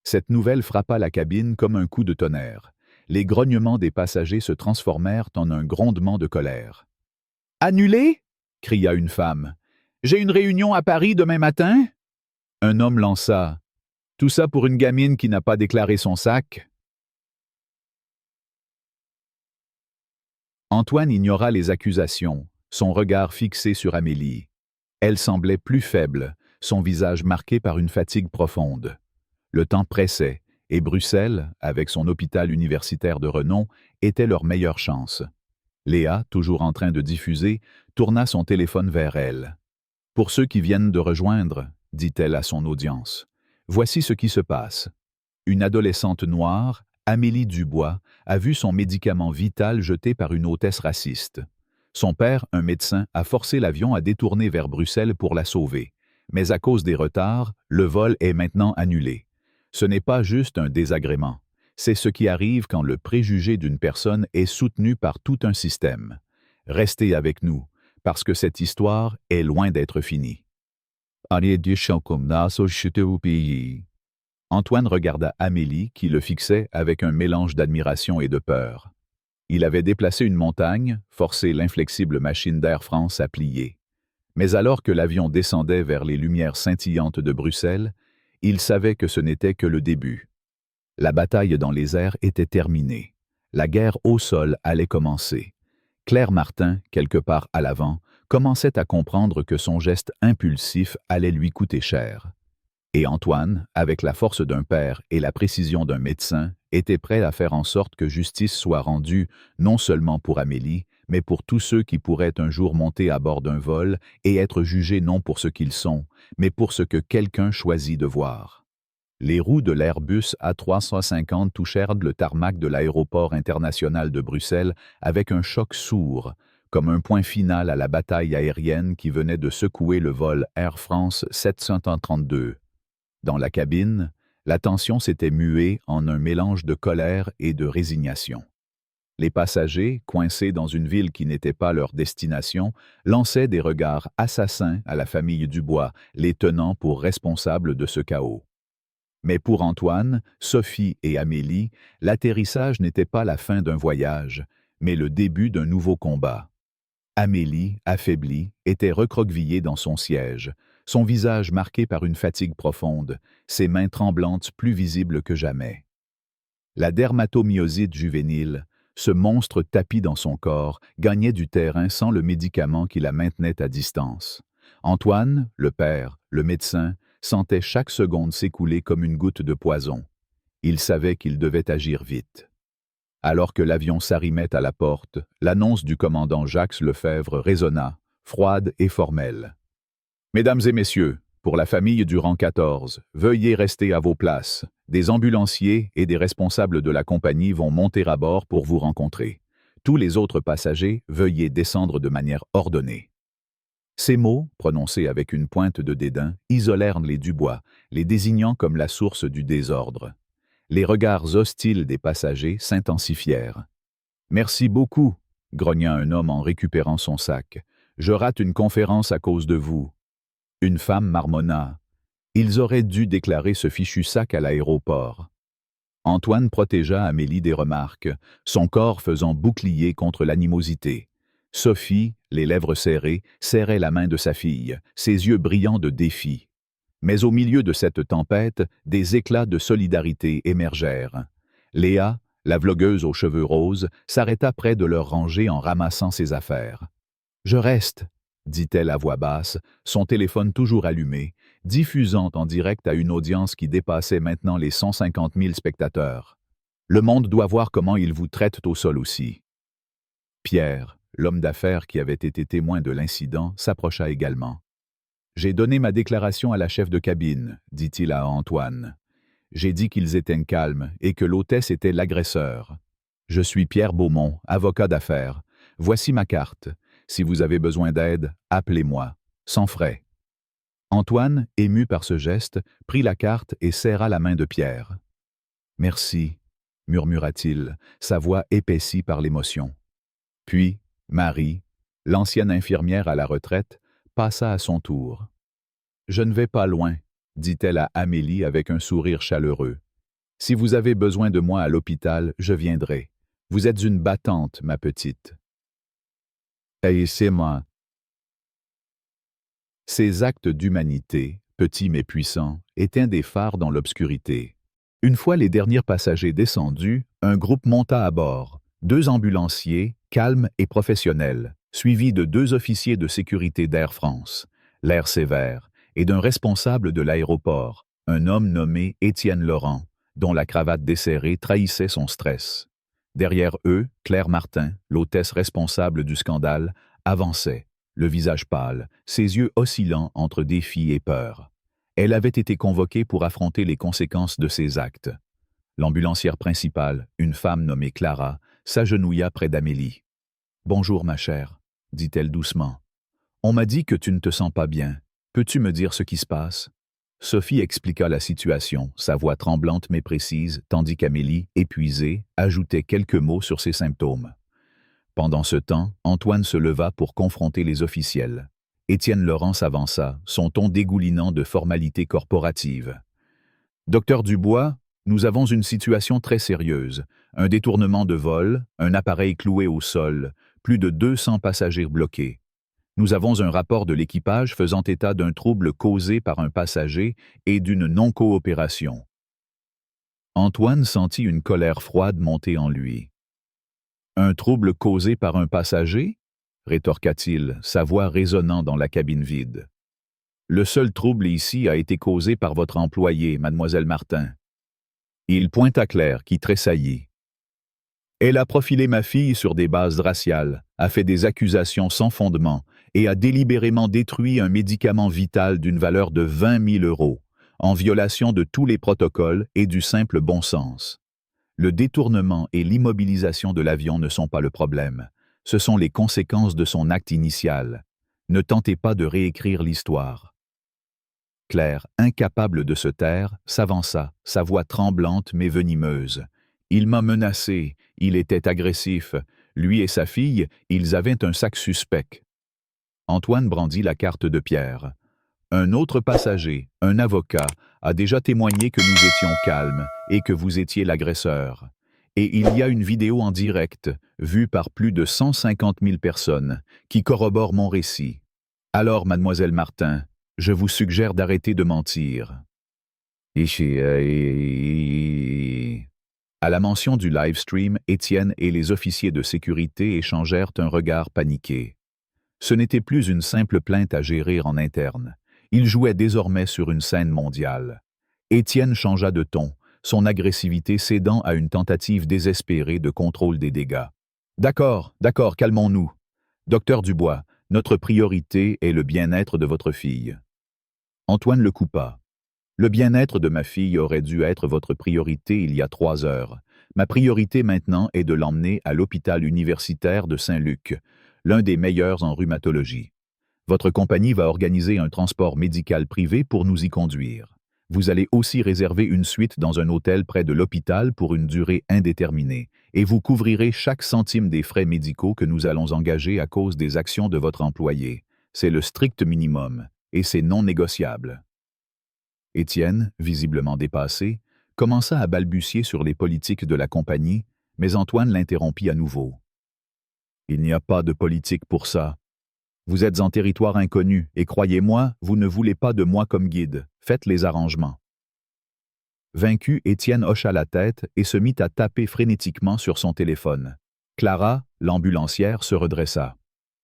Cette nouvelle frappa la cabine comme un coup de tonnerre. Les grognements des passagers se transformèrent en un grondement de colère. Annulé? Cria une femme. J'ai une réunion à Paris demain matin? Un homme lança. Tout ça pour une gamine qui n'a pas déclaré son sac? Antoine ignora les accusations, son regard fixé sur Amélie. Elle semblait plus faible, son visage marqué par une fatigue profonde. Le temps pressait, et Bruxelles, avec son hôpital universitaire de renom, était leur meilleure chance. Léa, toujours en train de diffuser, tourna son téléphone vers elle. « Pour ceux qui viennent de rejoindre, » dit-elle à son audience, « voici ce qui se passe. Une adolescente noire, Amélie Dubois, a vu son médicament vital jeté par une hôtesse raciste. Son père, un médecin, a forcé l'avion à détourner vers Bruxelles pour la sauver. Mais à cause des retards, le vol est maintenant annulé. Ce n'est pas juste un désagrément. C'est ce qui arrive quand le préjugé d'une personne est soutenu par tout un système. Restez avec nous, parce que cette histoire est loin d'être finie. Antoine regarda Amélie qui le fixait avec un mélange d'admiration et de peur. Il avait déplacé une montagne, forcé l'inflexible machine d'Air France à plier. Mais alors que l'avion descendait vers les lumières scintillantes de Bruxelles, il savait que ce n'était que le début. La bataille dans les airs était terminée. La guerre au sol allait commencer. Claire Martin, quelque part à l'avant, commençait à comprendre que son geste impulsif allait lui coûter cher. Et Antoine, avec la force d'un père et la précision d'un médecin, était prêt à faire en sorte que justice soit rendue non seulement pour Amélie, mais pour tous ceux qui pourraient un jour monter à bord d'un vol et être jugés non pour ce qu'ils sont, mais pour ce que quelqu'un choisit de voir. Les roues de l'Airbus A350 touchèrent le tarmac de l'aéroport international de Bruxelles avec un choc sourd, comme un point final à la bataille aérienne qui venait de secouer le vol Air France 732. Dans la cabine, la tension s'était muée en un mélange de colère et de résignation. Les passagers, coincés dans une ville qui n'était pas leur destination, lançaient des regards assassins à la famille Dubois, les tenant pour responsables de ce chaos. Mais pour Antoine, Sophie et Amélie, l'atterrissage n'était pas la fin d'un voyage, mais le début d'un nouveau combat. Amélie, affaiblie, était recroquevillée dans son siège, son visage marqué par une fatigue profonde, ses mains tremblantes plus visibles que jamais. La dermatomyosite juvénile, ce monstre tapi dans son corps, gagnait du terrain sans le médicament qui la maintenait à distance. Antoine, le père, le médecin, sentait chaque seconde s'écouler comme une goutte de poison. Il savait qu'il devait agir vite. Alors que l'avion s'arrimait à la porte, l'annonce du commandant Jacques Lefebvre résonna, froide et formelle. « Mesdames et messieurs, pour la famille du rang 14, veuillez rester à vos places. Des ambulanciers et des responsables de la compagnie vont monter à bord pour vous rencontrer. Tous les autres passagers, veuillez descendre de manière ordonnée. » Ces mots, prononcés avec une pointe de dédain, isolèrent les Dubois, les désignant comme la source du désordre. Les regards hostiles des passagers s'intensifièrent. « Merci beaucoup, » grogna un homme en récupérant son sac. « Je rate une conférence à cause de vous. » Une femme marmonna. Ils auraient dû déclarer ce fichu sac à l'aéroport. Antoine protégea Amélie des remarques, son corps faisant bouclier contre l'animosité. Sophie, les lèvres serrées, serrait la main de sa fille, ses yeux brillants de défi. Mais au milieu de cette tempête, des éclats de solidarité émergèrent. Léa, la vlogueuse aux cheveux roses, s'arrêta près de leur rangée en ramassant ses affaires. « Je reste », dit-elle à voix basse, son téléphone toujours allumé, diffusant en direct à une audience qui dépassait maintenant les 150 000 spectateurs. Le monde doit voir comment ils vous traitent au sol aussi. Pierre, l'homme d'affaires qui avait été témoin de l'incident, s'approcha également. « J'ai donné ma déclaration à la chef de cabine, dit-il à Antoine. J'ai dit qu'ils étaient calmes et que l'hôtesse était l'agresseur. Je suis Pierre Beaumont, avocat d'affaires. Voici ma carte. Si vous avez besoin d'aide, appelez-moi. Sans frais. » Antoine, ému par ce geste, prit la carte et serra la main de Pierre. « Merci, » murmura-t-il, sa voix épaissie par l'émotion. Puis, Marie, l'ancienne infirmière à la retraite, passa à son tour. « Je ne vais pas loin, » dit-elle à Amélie avec un sourire chaleureux. « Si vous avez besoin de moi à l'hôpital, je viendrai. Vous êtes une battante, ma petite. » Et c'est moi. Ces actes d'humanité, petits mais puissants, étaient des phares dans l'obscurité. Une fois les derniers passagers descendus, un groupe monta à bord. 2 ambulanciers, calmes et professionnels, suivis de 2 officiers de sécurité d'Air France, l'air sévère, et d'un responsable de l'aéroport, un homme nommé Étienne Laurent, dont la cravate desserrée trahissait son stress. Derrière eux, Claire Martin, l'hôtesse responsable du scandale, avançait, le visage pâle, ses yeux oscillant entre défi et peur. Elle avait été convoquée pour affronter les conséquences de ses actes. L'ambulancière principale, une femme nommée Clara, s'agenouilla près d'Amélie. « Bonjour, ma chère, » dit-elle doucement. « On m'a dit que tu ne te sens pas bien. Peux-tu me dire ce qui se passe ?» Sophie expliqua la situation, sa voix tremblante mais précise, tandis qu'Amélie, épuisée, ajoutait quelques mots sur ses symptômes. Pendant ce temps, Antoine se leva pour confronter les officiels. Étienne Laurent s'avança, son ton dégoulinant de formalités corporatives. « Docteur Dubois, nous avons une situation très sérieuse. Un détournement de vol, un appareil cloué au sol, plus de 200 passagers bloqués. Nous avons un rapport de l'équipage faisant état d'un trouble causé par un passager et d'une non-coopération. » Antoine sentit une colère froide monter en lui. « Un trouble causé par un passager ?» rétorqua-t-il, sa voix résonnant dans la cabine vide. « Le seul trouble ici a été causé par votre employée, mademoiselle Martin. » Il pointa Claire, qui tressaillit. « Elle a profilé ma fille sur des bases raciales, a fait des accusations sans fondement et a délibérément détruit un médicament vital d'une valeur de 20 000 €, en violation de tous les protocoles et du simple bon sens. Le détournement et l'immobilisation de l'avion ne sont pas le problème. Ce sont les conséquences de son acte initial. Ne tentez pas de réécrire l'histoire. » Claire, incapable de se taire, s'avança, sa voix tremblante mais venimeuse. « Il m'a menacé, il était agressif. Lui et sa fille, ils avaient un sac suspect. » Antoine brandit la carte de Pierre. « Un autre passager, un avocat, a déjà témoigné que nous étions calmes et que vous étiez l'agresseur. Et il y a une vidéo en direct, vue par plus de 150 000 personnes, qui corrobore mon récit. Alors, mademoiselle Martin, je vous suggère d'arrêter de mentir. » À la mention du live stream, Étienne et les officiers de sécurité échangèrent un regard paniqué. Ce n'était plus une simple plainte à gérer en interne. Il jouait désormais sur une scène mondiale. Étienne changea de ton, son agressivité cédant à une tentative désespérée de contrôle des dégâts. « D'accord, calmons-nous. Docteur Dubois, notre priorité est le bien-être de votre fille. » Antoine le coupa. « Le bien-être de ma fille aurait dû être votre priorité il y a 3 heures. Ma priorité maintenant est de l'emmener à l'hôpital universitaire de Saint-Luc, l'un des meilleurs en rhumatologie. Votre compagnie va organiser un transport médical privé pour nous y conduire. Vous allez aussi réserver une suite dans un hôtel près de l'hôpital pour une durée indéterminée, et vous couvrirez chaque centime des frais médicaux que nous allons engager à cause des actions de votre employé. C'est le strict minimum, et c'est non négociable. » Étienne, visiblement dépassé, commença à balbutier sur les politiques de la compagnie, mais Antoine l'interrompit à nouveau. « Il n'y a pas de politique pour ça. Vous êtes en territoire inconnu, et croyez-moi, vous ne voulez pas de moi comme guide. Faites les arrangements. » Vaincu, Étienne hocha la tête et se mit à taper frénétiquement sur son téléphone. Clara, l'ambulancière, se redressa.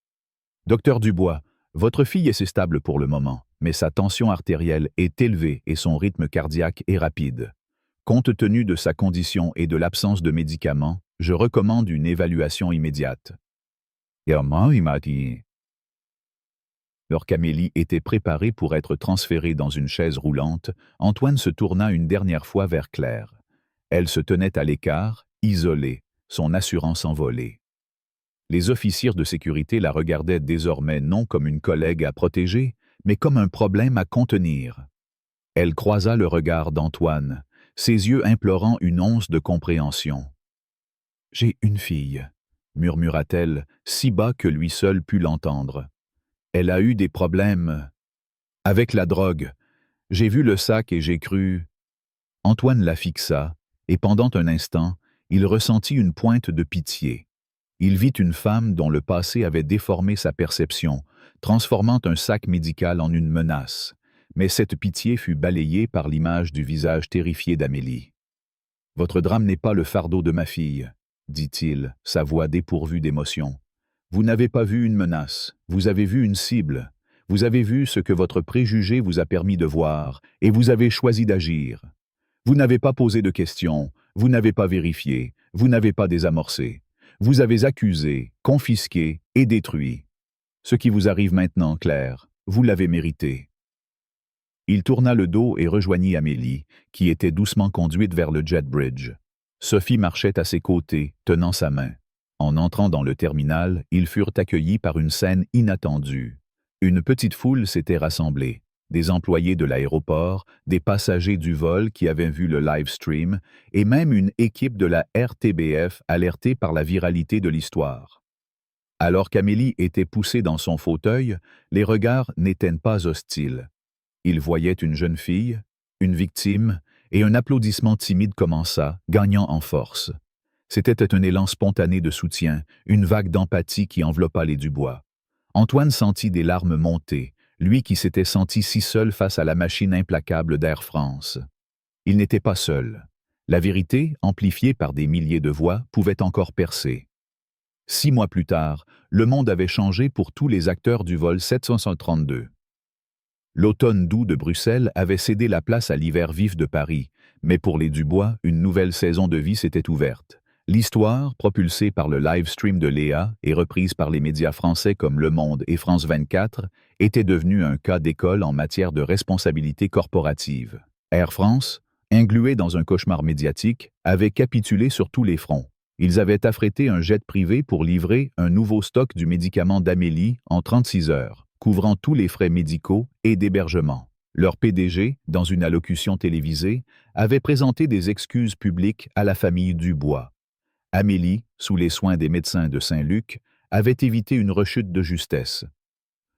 « Docteur Dubois, votre fille est stable pour le moment. mais sa tension artérielle est élevée et son rythme cardiaque est rapide. Compte tenu de sa condition et de l'absence de médicaments, je recommande une évaluation immédiate. Et moi, il m'a dit. Alors qu'Amélie était préparée pour être transférée dans une chaise roulante, Antoine se tourna une dernière fois vers Claire. Elle se tenait à l'écart, isolée, son assurance envolée. Les officiers de sécurité la regardaient désormais non comme une collègue à protéger, mais comme un problème à contenir. Elle croisa le regard d'Antoine, ses yeux implorant une once de compréhension. « J'ai une fille », murmura-t-elle, si bas que lui seul put l'entendre. « Elle a eu des problèmes avec la drogue. J'ai vu le sac et j'ai cru... » Antoine la fixa, et pendant un instant, il ressentit une pointe de pitié. Il vit une femme dont le passé avait déformé sa perception, transformant un sac médical en une menace. Mais cette pitié fut balayée par l'image du visage terrifié d'Amélie. « Votre drame n'est pas le fardeau de ma fille, » dit-il, sa voix dépourvue d'émotion. « Vous n'avez pas vu une menace, vous avez vu une cible. Vous avez vu ce que votre préjugé vous a permis de voir, et vous avez choisi d'agir. Vous n'avez pas posé de questions, vous n'avez pas vérifié, vous n'avez pas désamorcé. Vous avez accusé, confisqué et détruit. Ce qui vous arrive maintenant, Claire, vous l'avez mérité. » Il tourna le dos et rejoignit Amélie, qui était doucement conduite vers le jet bridge. Sophie marchait à ses côtés, tenant sa main. En entrant dans le terminal, ils furent accueillis par une scène inattendue. Une petite foule s'était rassemblée. Des employés de l'aéroport, des passagers du vol qui avaient vu le live stream, et même une équipe de la RTBF alertée par la viralité de l'histoire. Alors qu'Amélie était poussée dans son fauteuil, les regards n'étaient pas hostiles. Ils voyaient une jeune fille, une victime, et un applaudissement timide commença, gagnant en force. C'était un élan spontané de soutien, une vague d'empathie qui enveloppa les Dubois. Antoine sentit des larmes monter, lui qui s'était senti si seul face à la machine implacable d'Air France. Il n'était pas seul. La vérité, amplifiée par des milliers de voix, pouvait encore percer. 6 mois plus tard, le monde avait changé pour tous les acteurs du vol 732. L'automne doux de Bruxelles avait cédé la place à l'hiver vif de Paris, mais pour les Dubois, une nouvelle saison de vie s'était ouverte. L'histoire, propulsée par le live stream de Léa et reprise par les médias français comme Le Monde et France 24, était devenue un cas d'école en matière de responsabilité corporative. Air France, englué dans un cauchemar médiatique, avait capitulé sur tous les fronts. Ils avaient affrété un jet privé pour livrer un nouveau stock du médicament d'Amélie en 36 heures, couvrant tous les frais médicaux et d'hébergement. Leur PDG, dans une allocution télévisée, avait présenté des excuses publiques à la famille Dubois. Amélie, sous les soins des médecins de Saint-Luc, avait évité une rechute de justesse.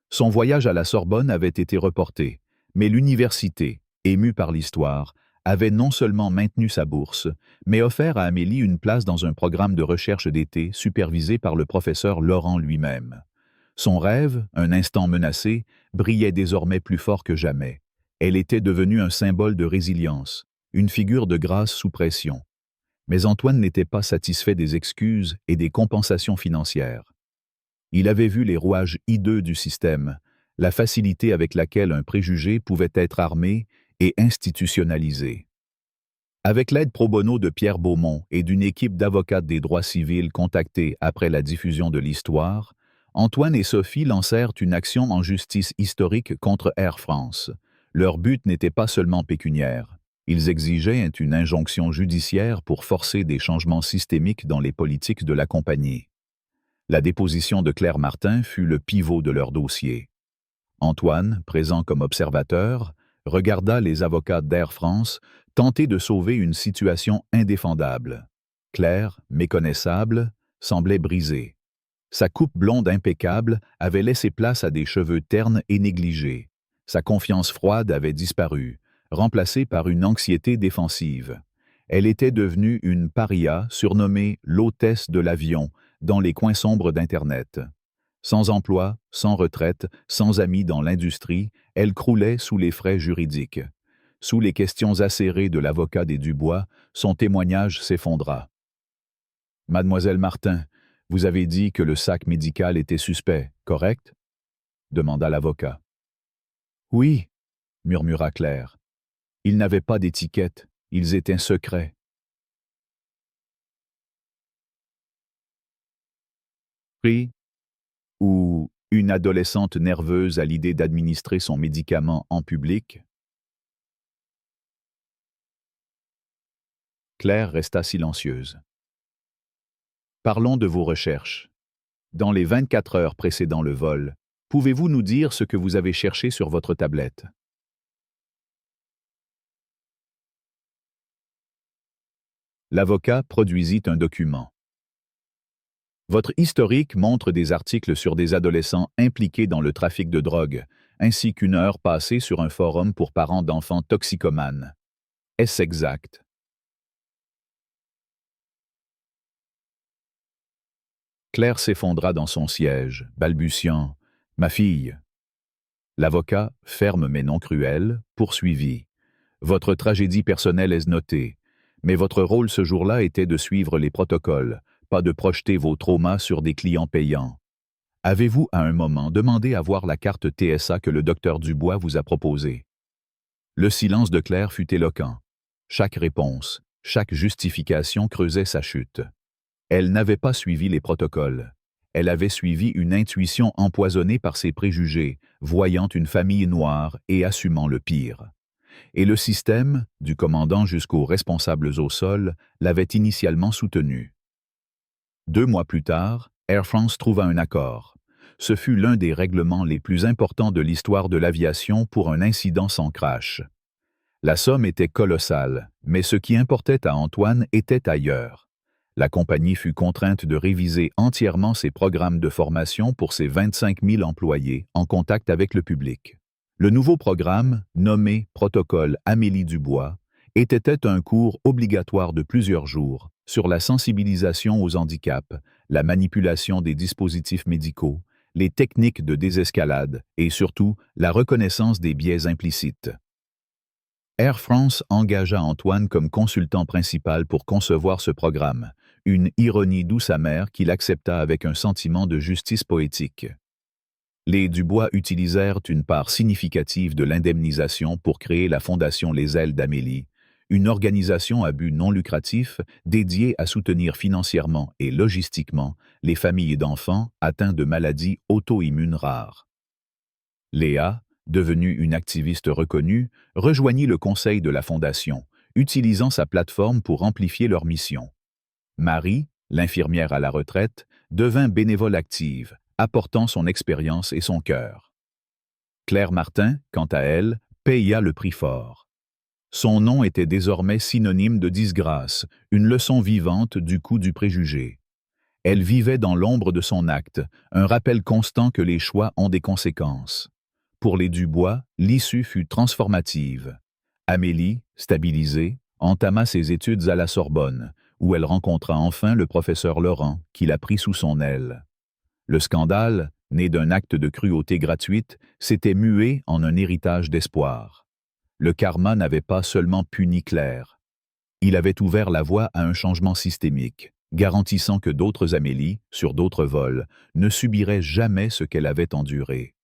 Son voyage à la Sorbonne avait été reporté, mais l'université, émue par l'histoire, avait non seulement maintenu sa bourse, mais offert à Amélie une place dans un programme de recherche d'été supervisé par le professeur Laurent lui-même. Son rêve, un instant menacé, brillait désormais plus fort que jamais. Elle était devenue un symbole de résilience, une figure de grâce sous pression. Mais Antoine n'était pas satisfait des excuses et des compensations financières. Il avait vu les rouages hideux du système, la facilité avec laquelle un préjugé pouvait être armé et institutionnalisé. Avec l'aide pro bono de Pierre Beaumont et d'une équipe d'avocats des droits civils contactés après la diffusion de l'histoire, Antoine et Sophie lancèrent une action en justice historique contre Air France. Leur but n'était pas seulement pécuniaire. Ils exigeaient une injonction judiciaire pour forcer des changements systémiques dans les politiques de la compagnie. La déposition de Claire Martin fut le pivot de leur dossier. Antoine, présent comme observateur, regarda les avocats d'Air France tenter de sauver une situation indéfendable. Claire, méconnaissable, semblait brisée. Sa coupe blonde impeccable avait laissé place à des cheveux ternes et négligés. Sa confiance froide avait disparu, remplacée par une anxiété défensive. Elle était devenue une paria surnommée l'hôtesse de l'avion dans les coins sombres d'Internet. Sans emploi, sans retraite, sans amis dans l'industrie, elle croulait sous les frais juridiques. Sous les questions acérées de l'avocat des Dubois, son témoignage s'effondra. « Mademoiselle Martin, vous avez dit que le sac médical était suspect, correct ?» demanda l'avocat. Oui, murmura Claire. Ils n'avaient pas d'étiquette, ils étaient secrets. Pris ou une adolescente nerveuse à l'idée d'administrer son médicament en public? Claire resta silencieuse. Parlons de vos recherches. Dans les 24 heures précédant le vol, pouvez-vous nous dire ce que vous avez cherché sur votre tablette? L'avocat produisit un document. Votre historique montre des articles sur des adolescents impliqués dans le trafic de drogue, ainsi qu'une heure passée sur un forum pour parents d'enfants toxicomanes. Est-ce exact? Claire s'effondra dans son siège, balbutiant « Ma fille ». L'avocat, ferme mais non cruel, poursuivit. Votre tragédie personnelle est notée, mais votre rôle ce jour-là était de suivre les protocoles, pas de projeter vos traumas sur des clients payants. Avez-vous à un moment demandé à voir la carte TSA que le docteur Dubois vous a proposée? Le silence de Claire fut éloquent. Chaque réponse, chaque justification creusait sa chute. Elle n'avait pas suivi les protocoles. Elle avait suivi une intuition empoisonnée par ses préjugés, voyant une famille noire et assumant le pire. Et le système, du commandant jusqu'aux responsables au sol, l'avait initialement soutenue. 2 mois plus tard, Air France trouva un accord. Ce fut l'un des règlements les plus importants de l'histoire de l'aviation pour un incident sans crash. La somme était colossale, mais ce qui importait à Antoine était ailleurs. La compagnie fut contrainte de réviser entièrement ses programmes de formation pour ses 25 000 employés en contact avec le public. Le nouveau programme, nommé Protocole Amélie Dubois, était un cours obligatoire de plusieurs jours sur la sensibilisation aux handicaps, la manipulation des dispositifs médicaux, les techniques de désescalade et surtout la reconnaissance des biais implicites. Air France engagea Antoine comme consultant principal pour concevoir ce programme, une ironie douce amère qu'il accepta avec un sentiment de justice poétique. Les Dubois utilisèrent une part significative de l'indemnisation pour créer la Fondation Les Ailes d'Amélie, une organisation à but non lucratif dédiée à soutenir financièrement et logistiquement les familles d'enfants atteints de maladies auto-immunes rares. Léa, devenue une activiste reconnue, rejoignit le conseil de la Fondation, utilisant sa plateforme pour amplifier leur mission. Marie, l'infirmière à la retraite, devint bénévole active, apportant son expérience et son cœur. Claire Martin, quant à elle, paya le prix fort. Son nom était désormais synonyme de disgrâce, une leçon vivante du coût du préjugé. Elle vivait dans l'ombre de son acte, un rappel constant que les choix ont des conséquences. Pour les Dubois, l'issue fut transformative. Amélie, stabilisée, entama ses études à la Sorbonne, où elle rencontra enfin le professeur Laurent, qui la prit sous son aile. Le scandale, né d'un acte de cruauté gratuite, s'était mué en un héritage d'espoir. Le karma n'avait pas seulement puni Claire. Il avait ouvert la voie à un changement systémique, garantissant que d'autres Amélie, sur d'autres vols, ne subiraient jamais ce qu'elle avait enduré.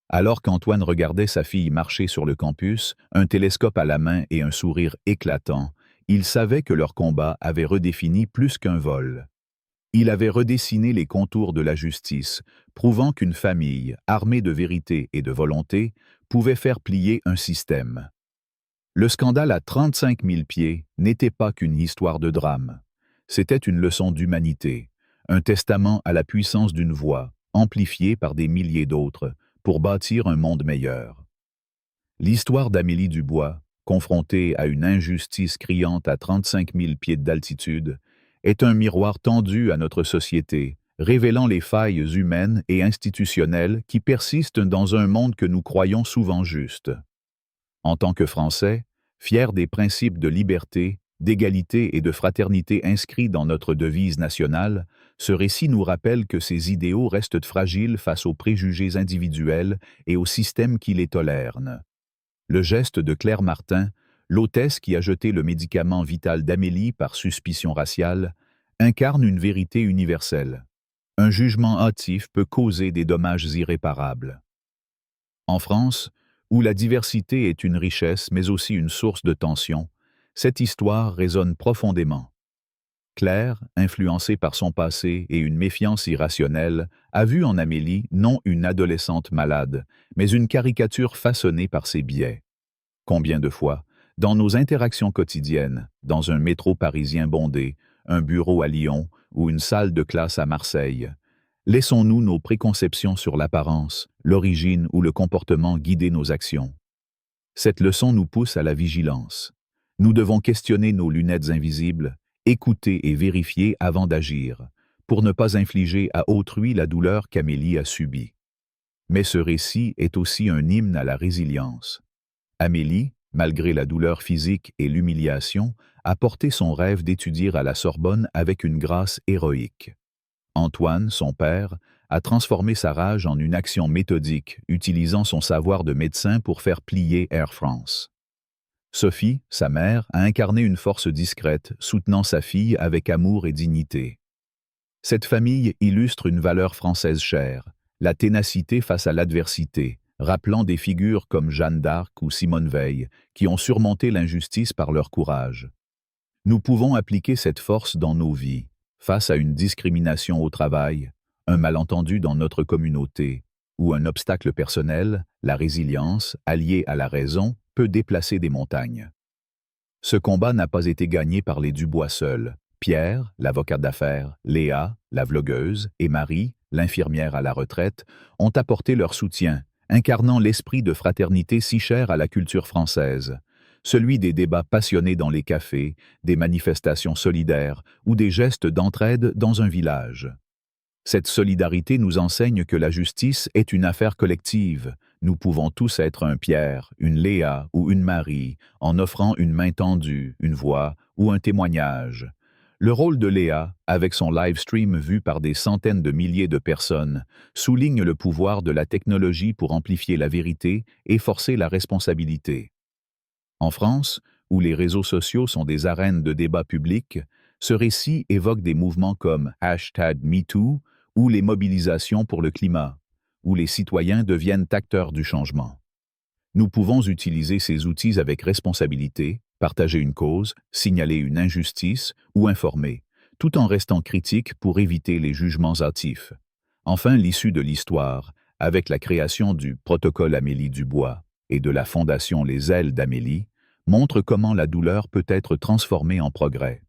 Alors qu'Antoine regardait sa fille marcher sur le campus, un télescope à la main et un sourire éclatant, il savait que leur combat avait redéfini plus qu'un vol. Il avait redessiné les contours de la justice, prouvant qu'une famille, armée de vérité et de volonté, pouvait faire plier un système. Le scandale à 35 000 pieds n'était pas qu'une histoire de drame. C'était une leçon d'humanité, un testament à la puissance d'une voix, amplifiée par des milliers d'autres, pour bâtir un monde meilleur. L'histoire d'Amélie Dubois, confrontée à une injustice criante à 35 000 pieds d'altitude, est un miroir tendu à notre société, révélant les failles humaines et institutionnelles qui persistent dans un monde que nous croyons souvent juste. En tant que Français, fiers des principes de liberté, d'égalité et de fraternité inscrits dans notre devise nationale, ce récit nous rappelle que ces idéaux restent fragiles face aux préjugés individuels et aux systèmes qui les tolèrent. Le geste de Claire Martin, l'hôtesse qui a jeté le médicament vital d'Amélie par suspicion raciale, incarne une vérité universelle. Un jugement hâtif peut causer des dommages irréparables. En France, où la diversité est une richesse mais aussi une source de tension, cette histoire résonne profondément. Claire, influencée par son passé et une méfiance irrationnelle, a vu en Amélie non une adolescente malade, mais une caricature façonnée par ses biais. Combien de fois, dans nos interactions quotidiennes, dans un métro parisien bondé, un bureau à Lyon ou une salle de classe à Marseille, laissons-nous nos préconceptions sur l'apparence, l'origine ou le comportement guider nos actions? Cette leçon nous pousse à la vigilance. Nous devons questionner nos lunettes invisibles, écouter et vérifier avant d'agir, pour ne pas infliger à autrui la douleur qu'Amélie a subie. Mais ce récit est aussi un hymne à la résilience. Amélie, malgré la douleur physique et l'humiliation, a porté son rêve d'étudier à la Sorbonne avec une grâce héroïque. Antoine, son père, a transformé sa rage en une action méthodique, utilisant son savoir de médecin pour faire plier Air France. Sophie, sa mère, a incarné une force discrète, soutenant sa fille avec amour et dignité. Cette famille illustre une valeur française chère, la ténacité face à l'adversité, rappelant des figures comme Jeanne d'Arc ou Simone Veil, qui ont surmonté l'injustice par leur courage. Nous pouvons appliquer cette force dans nos vies, face à une discrimination au travail, un malentendu dans notre communauté, ou un obstacle personnel, la résilience, alliée à la raison, peut déplacer des montagnes. Ce combat n'a pas été gagné par les Dubois seuls. Pierre, l'avocat d'affaires, Léa, la vlogueuse, et Marie, l'infirmière à la retraite, ont apporté leur soutien, incarnant l'esprit de fraternité si cher à la culture française, celui des débats passionnés dans les cafés, des manifestations solidaires ou des gestes d'entraide dans un village. Cette solidarité nous enseigne que la justice est une affaire collective. Nous pouvons tous être un Pierre, une Léa ou une Marie, en offrant une main tendue, une voix ou un témoignage. Le rôle de Léa, avec son live stream vu par des centaines de milliers de personnes, souligne le pouvoir de la technologie pour amplifier la vérité et forcer la responsabilité. En France, où les réseaux sociaux sont des arènes de débat public, ce récit évoque des mouvements comme #MeToo ou les mobilisations pour le climat, où les citoyens deviennent acteurs du changement. Nous pouvons utiliser ces outils avec responsabilité, partager une cause, signaler une injustice ou informer, tout en restant critiques pour éviter les jugements hâtifs. Enfin, l'issue de l'histoire, avec la création du protocole Amélie Dubois et de la fondation Les Ailes d'Amélie, montre comment la douleur peut être transformée en progrès.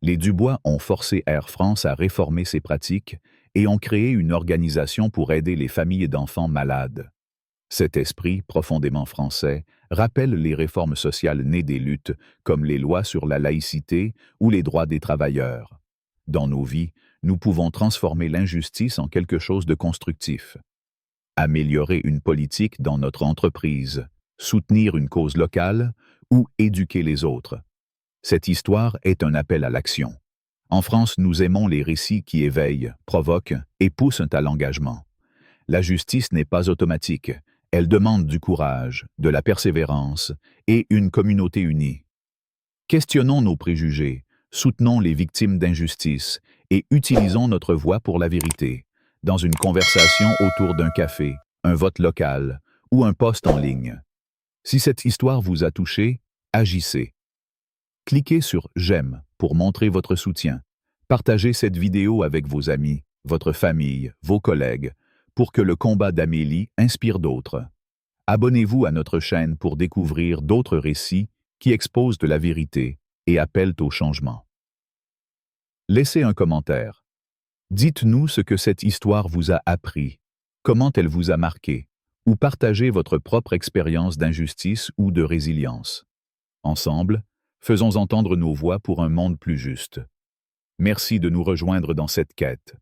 Les Dubois ont forcé Air France à réformer ses pratiques et ont créé une organisation pour aider les familles d'enfants malades. Cet esprit, profondément français, rappelle les réformes sociales nées des luttes, comme les lois sur la laïcité ou les droits des travailleurs. Dans nos vies, nous pouvons transformer l'injustice en quelque chose de constructif. Améliorer une politique dans notre entreprise, soutenir une cause locale ou éduquer les autres. Cette histoire est un appel à l'action. En France, nous aimons les récits qui éveillent, provoquent et poussent à l'engagement. La justice n'est pas automatique. Elle demande du courage, de la persévérance et une communauté unie. Questionnons nos préjugés, soutenons les victimes d'injustice et utilisons notre voix pour la vérité, dans une conversation autour d'un café, un vote local ou un post en ligne. Si cette histoire vous a touché, agissez. Cliquez sur « J'aime » pour montrer votre soutien. Partagez cette vidéo avec vos amis, votre famille, vos collègues, pour que le combat d'Amélie inspire d'autres. Abonnez-vous à notre chaîne pour découvrir d'autres récits qui exposent de la vérité et appellent au changement. Laissez un commentaire. Dites-nous ce que cette histoire vous a appris, comment elle vous a marqué, ou partagez votre propre expérience d'injustice ou de résilience. Ensemble, faisons entendre nos voix pour un monde plus juste. Merci de nous rejoindre dans cette quête.